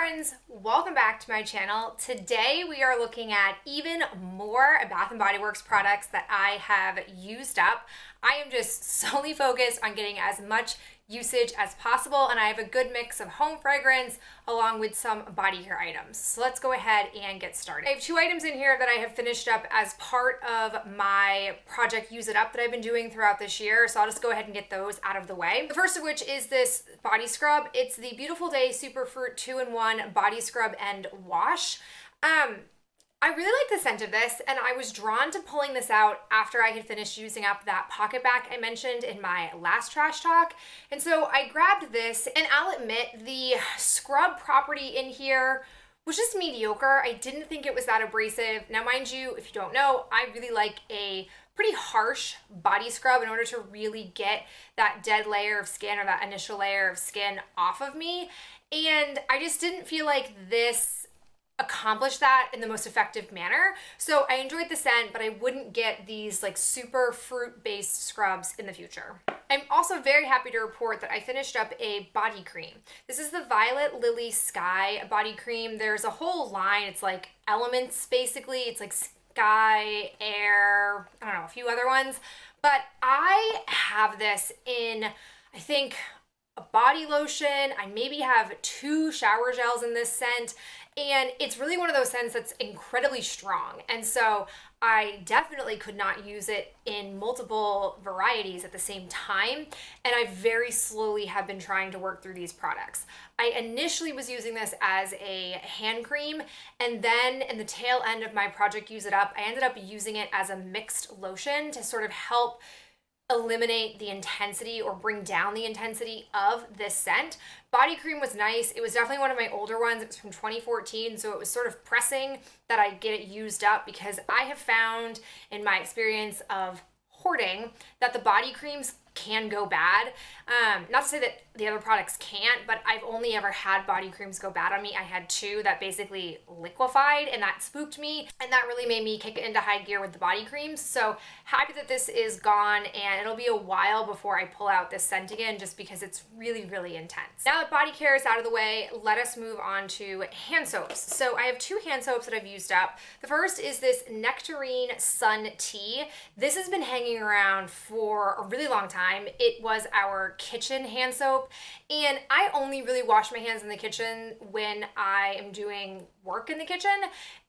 friends, welcome back to my channel. Today we are looking at even more Bath & Body Works products that I have used up. I am just solely focused on getting as much usage as possible, and I have a good mix of home fragrance along with some body care items. So let's go ahead and get started. I have two items in here that I have finished up as part of my project Use It Up that I've been doing throughout this year, so I'll just go ahead and get those out of the way. The first of which is this body scrub. It's the Beautiful Day Superfruit 2-in-1 Body Scrub and Wash. I really like the scent of this, and I was drawn to pulling this out after I had finished using up that pocket back I mentioned in my last trash talk. And so I grabbed this, and I'll admit the scrub property in here was just mediocre. I didn't think it was that abrasive. Now, mind you, if you don't know, I really like a pretty harsh body scrub in order to really get that dead layer of skin or that initial layer of skin off of me. And I just didn't feel like this accomplish that in the most effective manner. So I enjoyed the scent, but I wouldn't get these like super fruit-based scrubs in the future. I'm also very happy to report that I finished up a body cream. This is the Violet Lily Sky body cream. There's a whole line. It's like elements, basically. It's like sky, air, I don't know, a few other ones. But I have this in, I think, a body lotion. I maybe have 2 shower gels in this scent, and it's really one of those scents that's incredibly strong. And so I definitely could not use it in multiple varieties at the same time, and I very slowly have been trying to work through these products. I initially was using this as a hand cream, and then in the tail end of my project Use It Up, I ended up using it as a mixed lotion to sort of help eliminate the intensity or bring down the intensity of this scent. Body cream was nice. It was definitely one of my older ones. It was from 2014, so it was sort of pressing that I get it used up, because I have found in my experience of hoarding that the body creams can go bad. Not to say that the other products can't, but I've only ever had body creams go bad on me. I had 2 that basically liquefied, and that spooked me, and that really made me kick it into high gear with the body creams. So happy that this is gone, and it'll be a while before I pull out this scent again, just because it's really, really intense. Now that body care is out of the way, let us move on to hand soaps. So I have 2 hand soaps that I've used up. The first is this Nectarine Sun Tea. This has been hanging around for a really long time. It was our kitchen hand soap, and I only really wash my hands in the kitchen when I am doing work in the kitchen,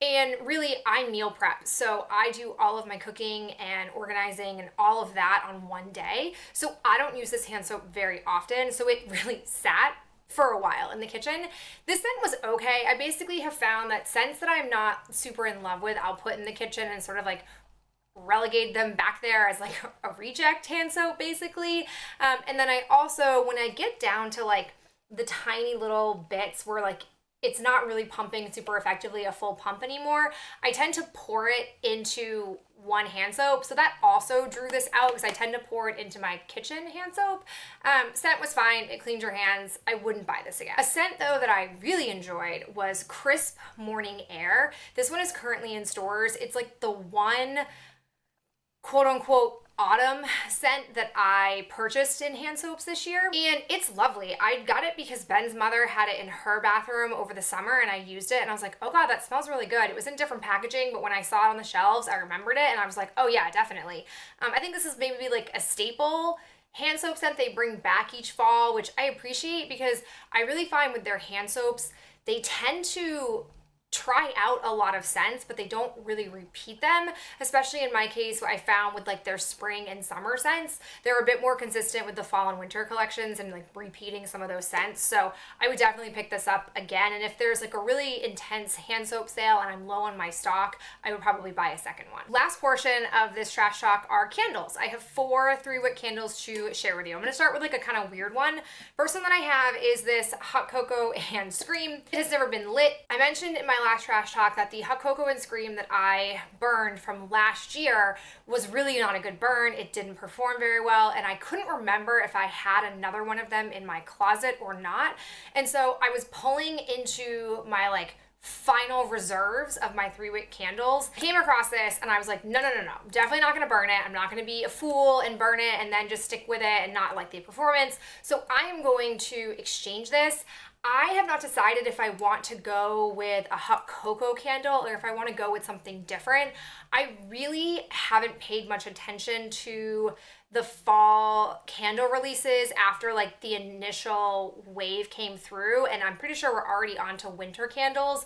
and really I meal prep. So I do all of my cooking and organizing and all of that on one day. So I don't use this hand soap very often, so it really sat for a while in the kitchen. This scent was okay. I basically have found that scents that I'm not super in love with, I'll put in the kitchen and sort of like relegate them back there as like a reject hand soap, basically. And then I also, when I get down to like the tiny little bits where like it's not really pumping super effectively a full pump anymore, I tend to pour it into one hand soap. So that also drew this out, because I tend to pour it into my kitchen hand soap. Scent was fine. It cleaned your hands. I wouldn't buy this again. A scent though that I really enjoyed was Crisp Morning Air. This one is currently in stores. It's like the one quote unquote autumn scent that I purchased in hand soaps this year, and it's lovely. I got it because Ben's mother had it in her bathroom over the summer, and I used it and I was like, oh god, that smells really good. It was in different packaging, but when I saw it on the shelves, I remembered it and I was like, oh yeah, definitely. I think this is maybe like a staple hand soap scent they bring back each fall, which I appreciate, because I really find with their hand soaps, they tend to try out a lot of scents, but they don't really repeat them. Especially in my case, what I found with like their spring and summer scents, they're a bit more consistent with the fall and winter collections and like repeating some of those scents. So I would definitely pick this up again. And if there's like a really intense hand soap sale and I'm low on my stock, I would probably buy a second one. Last portion of this trash talk are candles. I have 4 3-wick candles to share with you. I'm gonna start with like a kind of weird one. First one that I have is this Hot Cocoa and Scream. It has never been lit. I mentioned in my last trash talk that the Hot Cocoa and Scream that I burned from last year was really not a good burn. It didn't perform very well, and I couldn't remember if I had another one of them in my closet or not. And so I was pulling into my like final reserves of my 3-wick candles. I came across this and I was like, no, definitely not gonna burn it. I'm not gonna be a fool and burn it and then just stick with it and not like the performance. So I am going to exchange this. I have not decided if I want to go with a hot cocoa candle or if I want to go with something different. I really haven't paid much attention to the fall candle releases after like the initial wave came through, and I'm pretty sure we're already on to winter candles.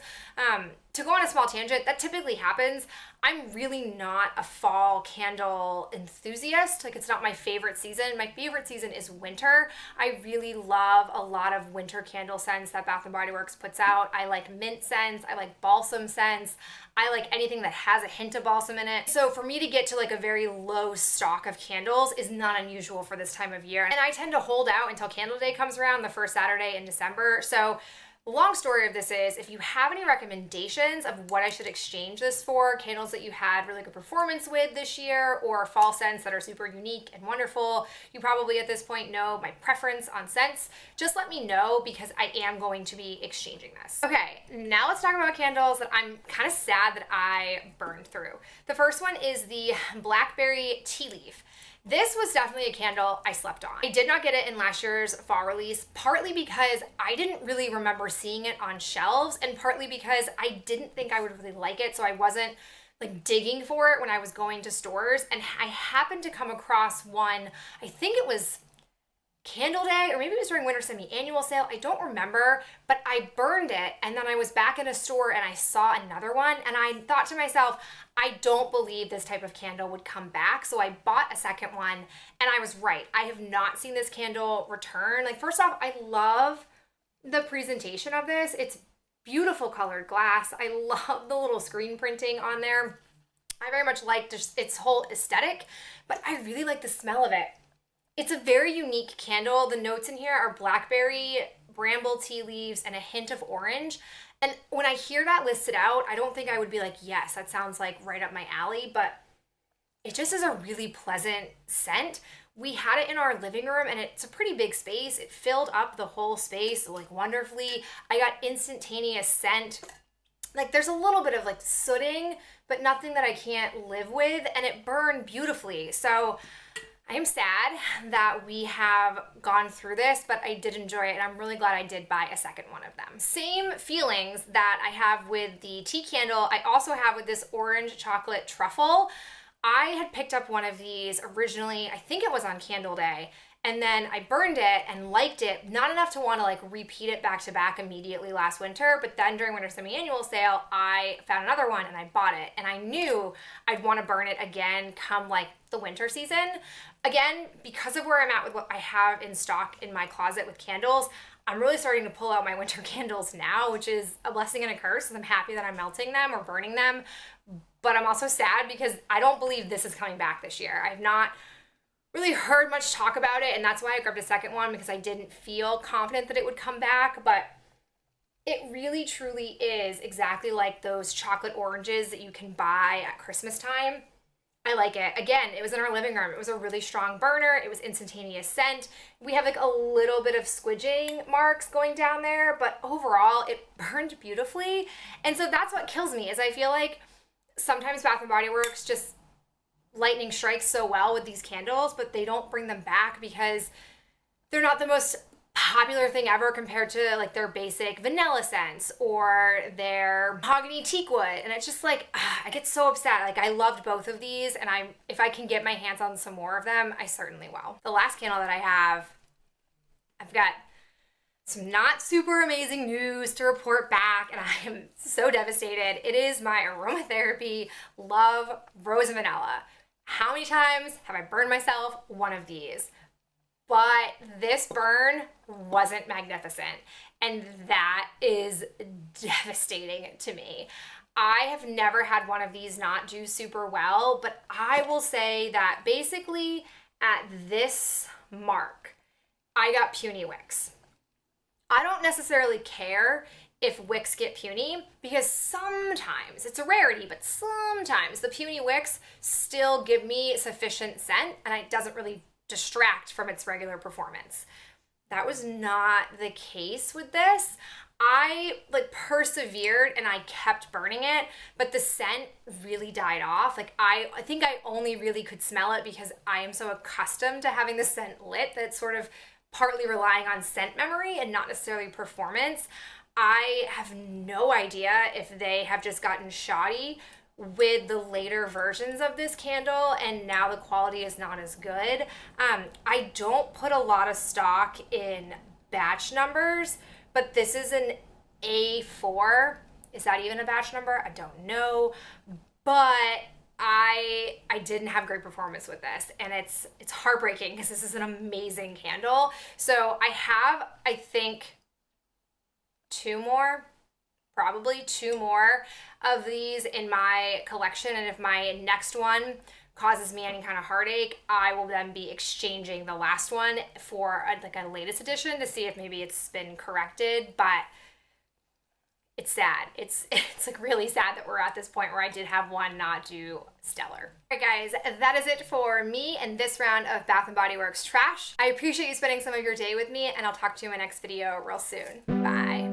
To go on a small tangent, that typically happens. I'm really not a fall candle enthusiast. Like, it's not my favorite season. My favorite season is winter. I really love a lot of winter candle scents that Bath & Body Works puts out. I like mint scents. I like balsam scents. I like anything that has a hint of balsam in it. So for me to get to like a very low stock of candles is not unusual for this time of year. And I tend to hold out until Candle Day comes around, the first Saturday in December. So the long story of this is, if you have any recommendations of what I should exchange this for, candles that you had really good performance with this year, or fall scents that are super unique and wonderful, you probably at this point know my preference on scents, just let me know, because I am going to be exchanging this. Okay, now let's talk about candles that I'm kind of sad that I burned through. The first one is the Blackberry Tea Leaf. This was definitely a candle I slept on. I did not get it in last year's fall release, partly because I didn't really remember seeing it on shelves, and partly because I didn't think I would really like it, so I wasn't like digging for it when I was going to stores. And I happened to come across one, I think it was Candle Day, or maybe it was during winter semi-annual sale, I don't remember, but I burned it, and then I was back in a store and I saw another one, and I thought to myself, I don't believe this type of candle would come back, so I bought a second one, and I was right. I have not seen this candle return. Like, first off, I love the presentation of this. It's beautiful colored glass. I love the little screen printing on there. I very much like just its whole aesthetic, but I really like the smell of it. It's a very unique candle. The notes in here are blackberry, bramble tea leaves, and a hint of orange. And when I hear that listed out, I don't think I would be like, yes, that sounds like right up my alley, but it just is a really pleasant scent. We had it in our living room, and it's a pretty big space. It filled up the whole space like wonderfully. I got instantaneous scent. Like, there's a little bit of like sooting, but nothing that I can't live with, and it burned beautifully. So I am sad that we have gone through this, but I did enjoy it, and I'm really glad I did buy a second one of them. Same feelings that I have with the tea candle, I also have with this orange chocolate truffle. I had picked up one of these originally, I think it was on Candle Day, and then I burned it and liked it, not enough to want to like repeat it back to back immediately last winter, but then during winter semi-annual sale, I found another one and I bought it, and I knew I'd want to burn it again come like the winter season. Again, because of where I'm at with what I have in stock in my closet with candles, I'm really starting to pull out my winter candles now, which is a blessing and a curse, because I'm happy that I'm melting them or burning them, but I'm also sad because I don't believe this is coming back this year. I've not really heard much talk about it, and that's why I grabbed a second one, because I didn't feel confident that it would come back, but it really truly is exactly like those chocolate oranges that you can buy at Christmas time. I like it. Again, it was in our living room. It was a really strong burner. It was instantaneous scent. We have like a little bit of squidging marks going down there, but overall it burned beautifully. And so that's what kills me, is I feel like sometimes Bath & Body Works just lightning strikes so well with these candles, but they don't bring them back because they're not the most popular thing ever compared to like their basic vanilla scents or their mahogany teak wood. And it's just like, I get so upset. Like, I loved both of these, and if I can get my hands on some more of them, I certainly will. The last candle that I have, I've got some not super amazing news to report back, and I am so devastated. It is my aromatherapy Love Rose and Vanilla. How many times have I burned myself one of these? But this burn wasn't magnificent, and that is devastating to me. I have never had one of these not do super well, but I will say that basically at this mark, I got puny wicks. I don't necessarily care if wicks get puny, because sometimes, it's a rarity, but sometimes the puny wicks still give me sufficient scent, and it doesn't really distract from its regular performance. That was not the case with this. I like persevered and I kept burning it, but the scent really died off. Like, I think I only really could smell it because I am so accustomed to having the scent lit that sort of partly relying on scent memory and not necessarily performance. I have no idea if they have just gotten shoddy with the later versions of this candle and now the quality is not as good. I don't put a lot of stock in batch numbers, but this is an A4. Is that even a batch number? I don't know, but I didn't have great performance with this, and it's heartbreaking because this is an amazing candle. So I have, I think, probably two more of these in my collection, and if my next one causes me any kind of heartache, I will then be exchanging the last one for a latest edition to see if maybe it's been corrected. But it's sad. It's like really sad that we're at this point where I did have one not do stellar. All right, guys, that is it for me and this round of Bath & Body Works trash. I appreciate you spending some of your day with me, and I'll talk to you in my next video real soon. Bye.